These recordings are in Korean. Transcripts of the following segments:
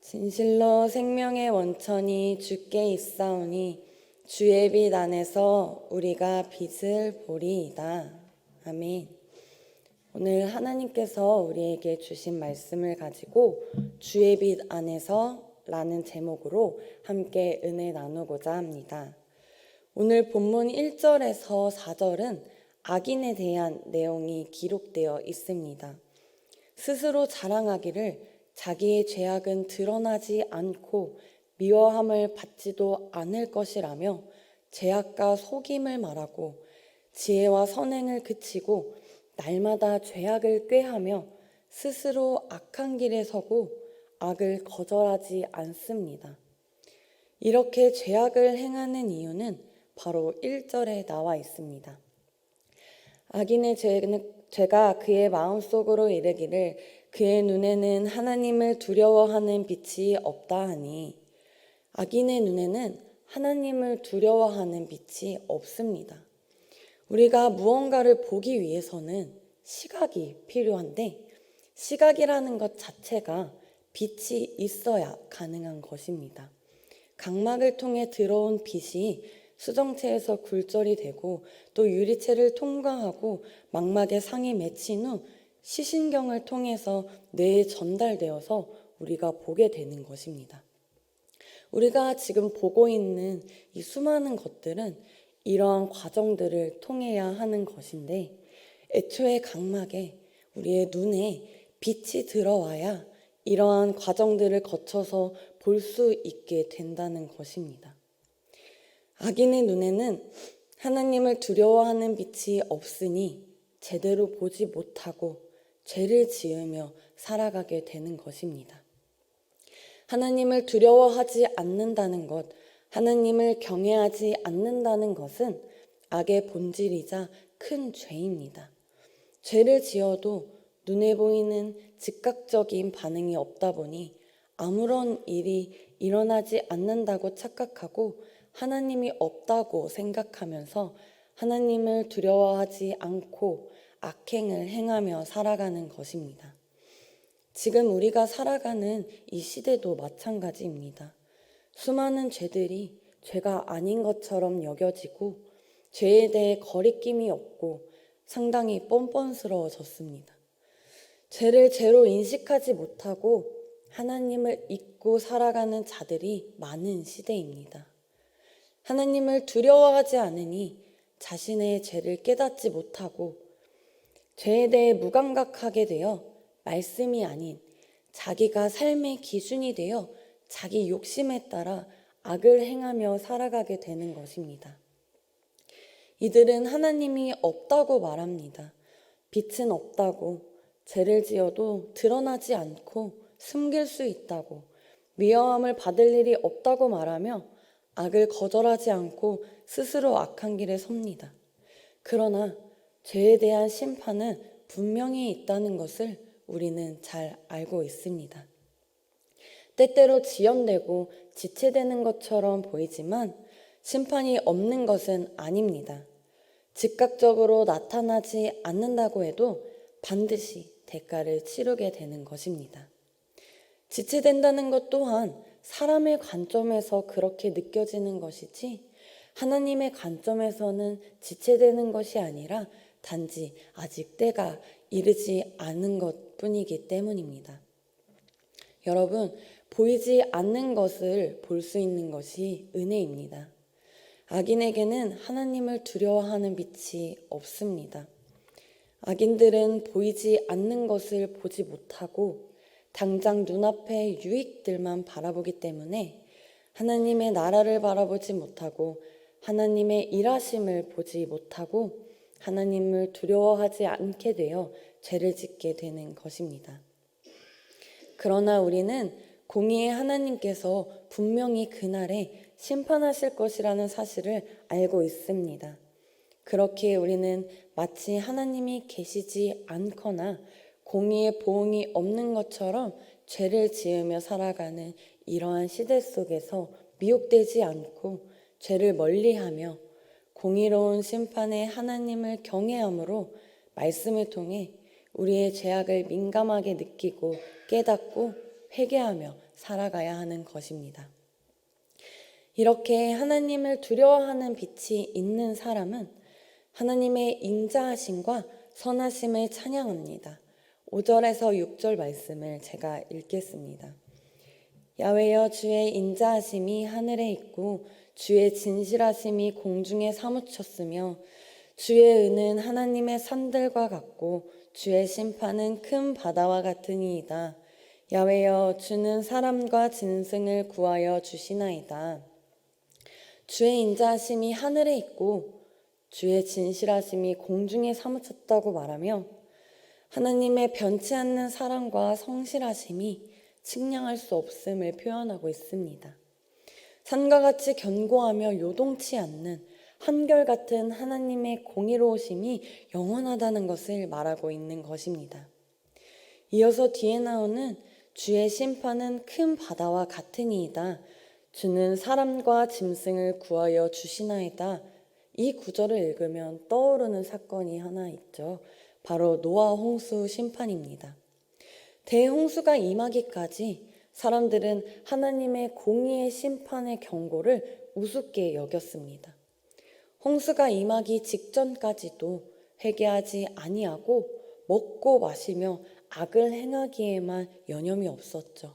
진실로 생명의 원천이 주께 있사오니 주의 빛 안에서 우리가 빛을 보리이다. 아멘. 오늘 하나님께서 우리에게 주신 말씀을 가지고 주의 빛 안에서 라는 제목으로 함께 은혜 나누고자 합니다. 오늘 본문 1절에서 4절은 악인에 대한 내용이 기록되어 있습니다. 스스로 자랑하기를 자기의 죄악은 드러나지 않고 미워함을 받지도 않을 것이라며 죄악과 속임을 말하고 지혜와 선행을 그치고 날마다 죄악을 꾀하며 스스로 악한 길에 서고 악을 거절하지 않습니다. 이렇게 죄악을 행하는 이유는 바로 1절에 나와 있습니다. 악인의 죄가 그의 마음속으로 이르기를 그의 눈에는 하나님을 두려워하는 빛이 없다 하니, 악인의 눈에는 하나님을 두려워하는 빛이 없습니다. 우리가 무언가를 보기 위해서는 시각이 필요한데 시각이라는 것 자체가 빛이 있어야 가능한 것입니다. 각막을 통해 들어온 빛이 수정체에서 굴절이 되고 또 유리체를 통과하고 망막에 상이 맺힌 후 시신경을 통해서 뇌에 전달되어서 우리가 보게 되는 것입니다. 우리가 지금 보고 있는 이 수많은 것들은 이러한 과정들을 통해야 하는 것인데, 애초에 각막에 우리의 눈에 빛이 들어와야 이러한 과정들을 거쳐서 볼 수 있게 된다는 것입니다. 악인의 눈에는 하나님을 두려워하는 빛이 없으니 제대로 보지 못하고 죄를 지으며 살아가게 되는 것입니다. 하나님을 두려워하지 않는다는 것, 하나님을 경외하지 않는다는 것은 악의 본질이자 큰 죄입니다. 죄를 지어도 눈에 보이는 즉각적인 반응이 없다 보니 아무런 일이 일어나지 않는다고 착각하고 하나님이 없다고 생각하면서 하나님을 두려워하지 않고 악행을 행하며 살아가는 것입니다. 지금 우리가 살아가는 이 시대도 마찬가지입니다. 수많은 죄들이 죄가 아닌 것처럼 여겨지고 죄에 대해 거리낌이 없고 상당히 뻔뻔스러워졌습니다. 죄를 죄로 인식하지 못하고 하나님을 잊고 살아가는 자들이 많은 시대입니다. 하나님을 두려워하지 않으니 자신의 죄를 깨닫지 못하고 죄에 대해 무감각하게 되어 말씀이 아닌 자기가 삶의 기준이 되어 자기 욕심에 따라 악을 행하며 살아가게 되는 것입니다. 이들은 하나님이 없다고 말합니다. 빛은 없다고, 죄를 지어도 드러나지 않고 숨길 수 있다고, 미워함을 받을 일이 없다고 말하며 악을 거절하지 않고 스스로 악한 길에 섭니다. 그러나 죄에 대한 심판은 분명히 있다는 것을 우리는 잘 알고 있습니다. 때때로 지연되고 지체되는 것처럼 보이지만 심판이 없는 것은 아닙니다. 즉각적으로 나타나지 않는다고 해도 반드시 대가를 치르게 되는 것입니다. 지체된다는 것 또한 사람의 관점에서 그렇게 느껴지는 것이지 하나님의 관점에서는 지체되는 것이 아니라 단지 아직 때가 이르지 않은 것뿐이기 때문입니다. 여러분, 보이지 않는 것을 볼 수 있는 것이 은혜입니다. 악인에게는 하나님을 두려워하는 빛이 없습니다. 악인들은 보이지 않는 것을 보지 못하고 당장 눈앞의 유익들만 바라보기 때문에 하나님의 나라를 바라보지 못하고 하나님의 일하심을 보지 못하고 하나님을 두려워하지 않게 되어 죄를 짓게 되는 것입니다. 그러나 우리는 공의의 하나님께서 분명히 그날에 심판하실 것이라는 사실을 알고 있습니다. 그렇게 우리는 마치 하나님이 계시지 않거나 공의의 보응이 없는 것처럼 죄를 지으며 살아가는 이러한 시대 속에서 미혹되지 않고 죄를 멀리하며 공의로운 심판의 하나님을 경외함으로 말씀을 통해 우리의 죄악을 민감하게 느끼고 깨닫고 회개하며 살아가야 하는 것입니다. 이렇게 하나님을 두려워하는 빛이 있는 사람은 하나님의 인자하심과 선하심을 찬양합니다. 5절에서 6절 말씀을 제가 읽겠습니다. 야훼여, 주의 인자하심이 하늘에 있고 주의 진실하심이 공중에 사무쳤으며 주의 은은 하나님의 산들과 같고 주의 심판은 큰 바다와 같으니이다. 야훼여, 주는 사람과 짐승을 구하여 주시나이다. 주의 인자하심이 하늘에 있고 주의 진실하심이 공중에 사무쳤다고 말하며 하나님의 변치 않는 사랑과 성실하심이 측량할 수 없음을 표현하고 있습니다. 산과 같이 견고하며 요동치 않는 한결같은 하나님의 공의로우심이 영원하다는 것을 말하고 있는 것입니다. 이어서 뒤에 나오는 주의 심판은 큰 바다와 같으니이다. 주는 사람과 짐승을 구하여 주시나이다. 이 구절을 읽으면 떠오르는 사건이 하나 있죠. 바로 노아 홍수 심판입니다. 대홍수가 임하기까지 사람들은 하나님의 공의의 심판의 경고를 우습게 여겼습니다. 홍수가 임하기 직전까지도 회개하지 아니하고 먹고 마시며 악을 행하기에만 여념이 없었죠.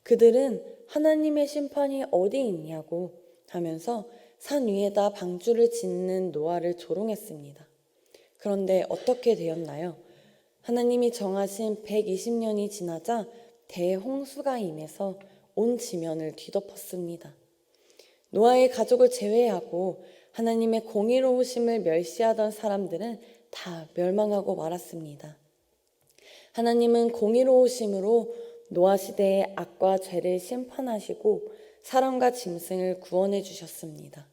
그들은 하나님의 심판이 어디 있냐고 하면서 산 위에다 방주를 짓는 노아를 조롱했습니다. 그런데 어떻게 되었나요? 하나님이 정하신 120년이 지나자 대홍수가 임해서 온 지면을 뒤덮었습니다. 노아의 가족을 제외하고 하나님의 공의로우심을 멸시하던 사람들은 다 멸망하고 말았습니다. 하나님은 공의로우심으로 노아 시대의 악과 죄를 심판하시고 사람과 짐승을 구원해 주셨습니다.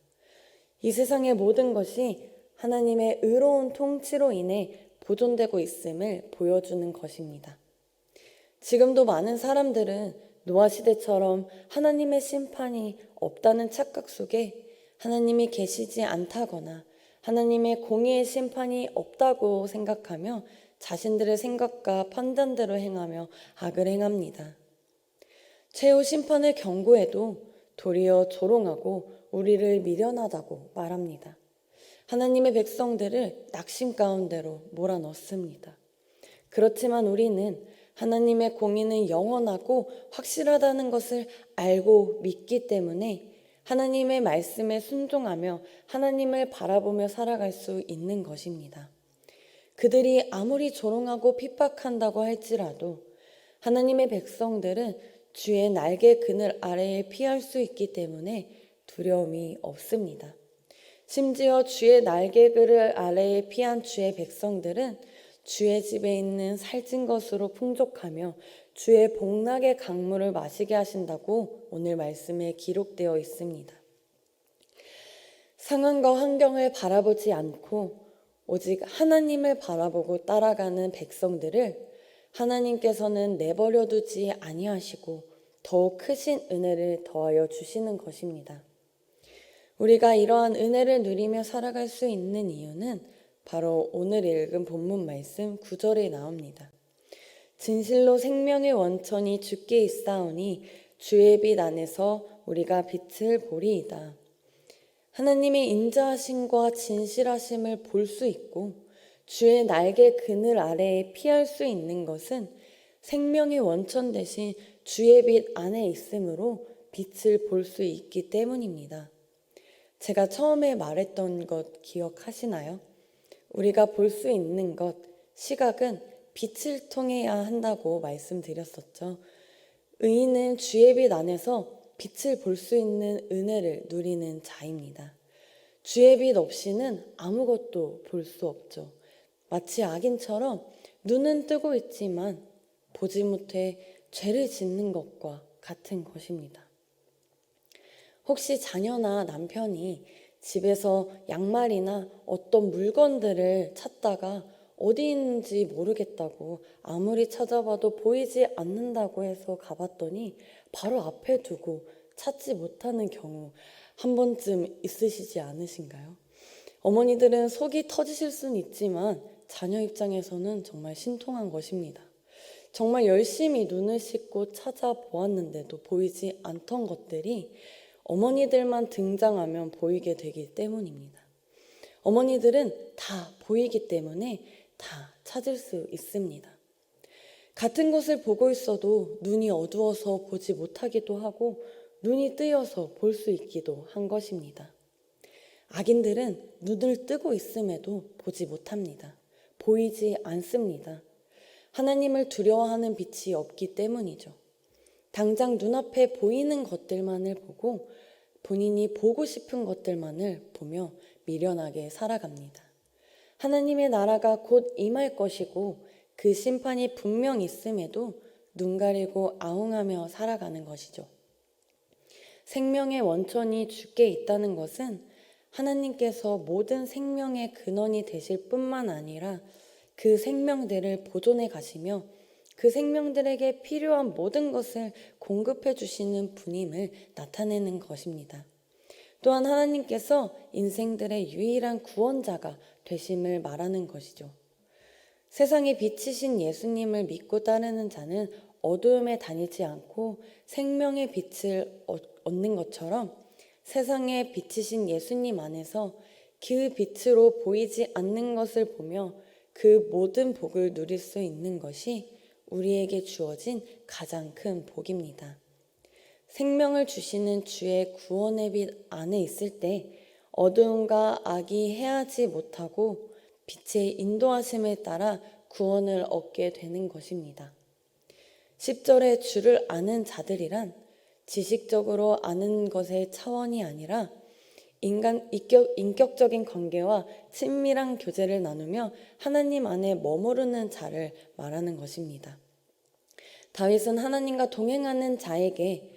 이 세상의 모든 것이 하나님의 의로운 통치로 인해 보존되고 있음을 보여주는 것입니다. 지금도 많은 사람들은 노아 시대처럼 하나님의 심판이 없다는 착각 속에 하나님이 계시지 않다거나 하나님의 공의의 심판이 없다고 생각하며 자신들의 생각과 판단대로 행하며 악을 행합니다. 최후 심판을 경고해도 도리어 조롱하고 우리를 미련하다고 말합니다. 하나님의 백성들을 낙심 가운데로 몰아넣습니다. 그렇지만 우리는 하나님의 공의는 영원하고 확실하다는 것을 알고 믿기 때문에 하나님의 말씀에 순종하며 하나님을 바라보며 살아갈 수 있는 것입니다. 그들이 아무리 조롱하고 핍박한다고 할지라도 하나님의 백성들은 주의 날개 그늘 아래에 피할 수 있기 때문에 두려움이 없습니다. 심지어 주의 날개 그늘 아래에 피한 주의 백성들은 주의 집에 있는 살찐 것으로 풍족하며 주의 복락의 강물을 마시게 하신다고 오늘 말씀에 기록되어 있습니다. 상황과 환경을 바라보지 않고 오직 하나님을 바라보고 따라가는 백성들을 하나님께서는 내버려 두지 아니하시고 더욱 크신 은혜를 더하여 주시는 것입니다. 우리가 이러한 은혜를 누리며 살아갈 수 있는 이유는 바로 오늘 읽은 본문 말씀 9절에 나옵니다. 진실로 생명의 원천이 주께 있사오니 주의 빛 안에서 우리가 빛을 보리이다. 하나님의 인자하심과 진실하심을 볼 수 있고 주의 날개 그늘 아래에 피할 수 있는 것은 생명의 원천 대신 주의 빛 안에 있으므로 빛을 볼 수 있기 때문입니다. 제가 처음에 말했던 것 기억하시나요? 우리가 볼 수 있는 것, 시각은 빛을 통해야 한다고 말씀드렸었죠. 의인은 주의 빛 안에서 빛을 볼 수 있는 은혜를 누리는 자입니다. 주의 빛 없이는 아무것도 볼 수 없죠. 마치 악인처럼 눈은 뜨고 있지만 보지 못해 죄를 짓는 것과 같은 것입니다. 혹시 자녀나 남편이 집에서 양말이나 어떤 물건들을 찾다가 어디 있는지 모르겠다고 아무리 찾아봐도 보이지 않는다고 해서 가봤더니 바로 앞에 두고 찾지 못하는 경우 한 번쯤 있으시지 않으신가요? 어머니들은 속이 터지실 수는 있지만 자녀 입장에서는 정말 신통한 것입니다. 정말 열심히 눈을 씻고 찾아보았는데도 보이지 않던 것들이 어머니들만 등장하면 보이게 되기 때문입니다. 어머니들은 다 보이기 때문에 다 찾을 수 있습니다. 같은 것을 보고 있어도 눈이 어두워서 보지 못하기도 하고 눈이 뜨여서 볼 수 있기도 한 것입니다. 악인들은 눈을 뜨고 있음에도 보지 못합니다. 보이지 않습니다. 하나님을 두려워하는 빛이 없기 때문이죠. 당장 눈앞에 보이는 것들만을 보고 본인이 보고 싶은 것들만을 보며 미련하게 살아갑니다. 하나님의 나라가 곧 임할 것이고 그 심판이 분명 있음에도 눈 가리고 아웅하며 살아가는 것이죠. 생명의 원천이 주께 있다는 것은 하나님께서 모든 생명의 근원이 되실 뿐만 아니라 그 생명들을 보존해 가시며 그 생명들에게 필요한 모든 것을 공급해 주시는 분임을 나타내는 것입니다. 또한 하나님께서 인생들의 유일한 구원자가 되심을 말하는 것이죠. 세상의 빛이신 예수님을 믿고 따르는 자는 어두움에 다니지 않고 생명의 빛을 얻는 것처럼 세상의 빛이신 예수님 안에서 그 빛으로 보이지 않는 것을 보며 그 모든 복을 누릴 수 있는 것이 우리에게 주어진 가장 큰 복입니다. 생명을 주시는 주의 구원의 빛 안에 있을 때 어두움과 악이 해하지 못하고 빛의 인도하심에 따라 구원을 얻게 되는 것입니다. 10절에 주를 아는 자들이란 지식적으로 아는 것의 차원이 아니라 인격적인 관계와 친밀한 교제를 나누며 하나님 안에 머무르는 자를 말하는 것입니다. 다윗은 하나님과 동행하는 자에게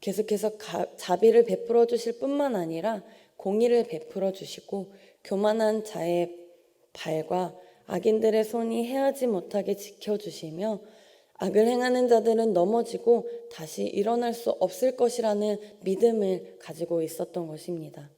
계속해서 자비를 베풀어 주실 뿐만 아니라 공의를 베풀어 주시고 교만한 자의 발과 악인들의 손이 해하지 못하게 지켜주시며 악을 행하는 자들은 넘어지고 다시 일어날 수 없을 것이라는 믿음을 가지고 있었던 것입니다.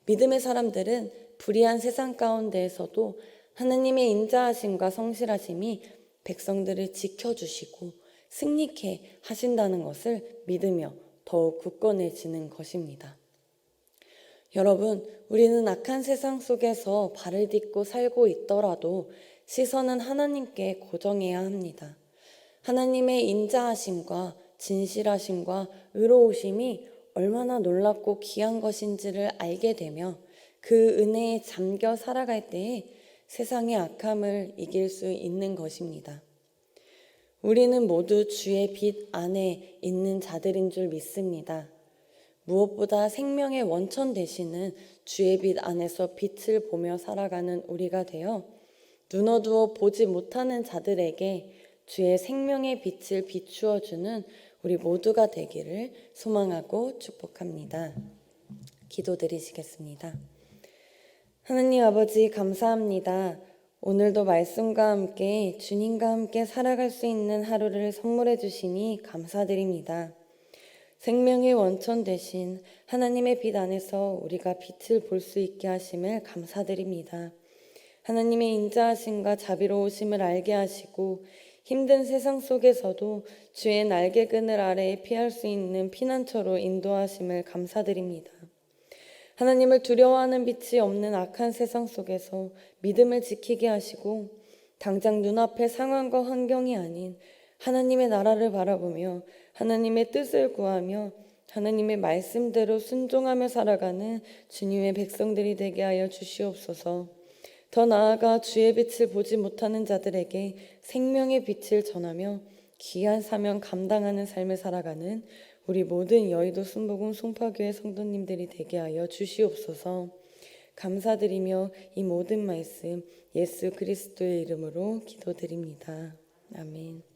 믿음의 사람들은 불의한 세상 가운데에서도 하나님의 인자하심과 성실하심이 백성들을 지켜주시고 승리케 하신다는 것을 믿으며 더욱 굳건해지는 것입니다. 여러분, 우리는 악한 세상 속에서 발을 딛고 살고 있더라도 시선은 하나님께 고정해야 합니다. 하나님의 인자하심과 진실하심과 의로우심이 얼마나 놀랍고 귀한 것인지를 알게 되며 그 은혜에 잠겨 살아갈 때에 세상의 악함을 이길 수 있는 것입니다. 우리는 모두 주의 빛 안에 있는 자들인 줄 믿습니다. 무엇보다 생명의 원천 되시는 주의 빛 안에서 빛을 보며 살아가는 우리가 되어 눈 어두워 보지 못하는 자들에게 주의 생명의 빛을 비추어 주는 우리 모두가 되기를 소망하고 축복합니다. 기도드리시겠습니다. 하나님 아버지 감사합니다. 오늘도 말씀과 함께 주님과 함께 살아갈 수 있는 하루를 선물해 주시니 감사드립니다. 생명의 원천 되신 하나님의 빛 안에서 우리가 빛을 볼 수 있게 하심을 감사드립니다. 하나님의 인자하심과 자비로우심을 알게 하시고 힘든 세상 속에서도 주의 날개 그늘 아래에 피할 수 있는 피난처로 인도하심을 감사드립니다. 하나님을 두려워하는 빛이 없는 악한 세상 속에서 믿음을 지키게 하시고 당장 눈앞의 상황과 환경이 아닌 하나님의 나라를 바라보며 하나님의 뜻을 구하며 하나님의 말씀대로 순종하며 살아가는 주님의 백성들이 되게 하여 주시옵소서. 더 나아가 주의 빛을 보지 못하는 자들에게 생명의 빛을 전하며 귀한 사명 감당하는 삶을 살아가는 우리 모든 여의도 순복음 송파교회 성도님들이 되게 하여 주시옵소서. 감사드리며 이 모든 말씀 예수 그리스도의 이름으로 기도드립니다. 아멘.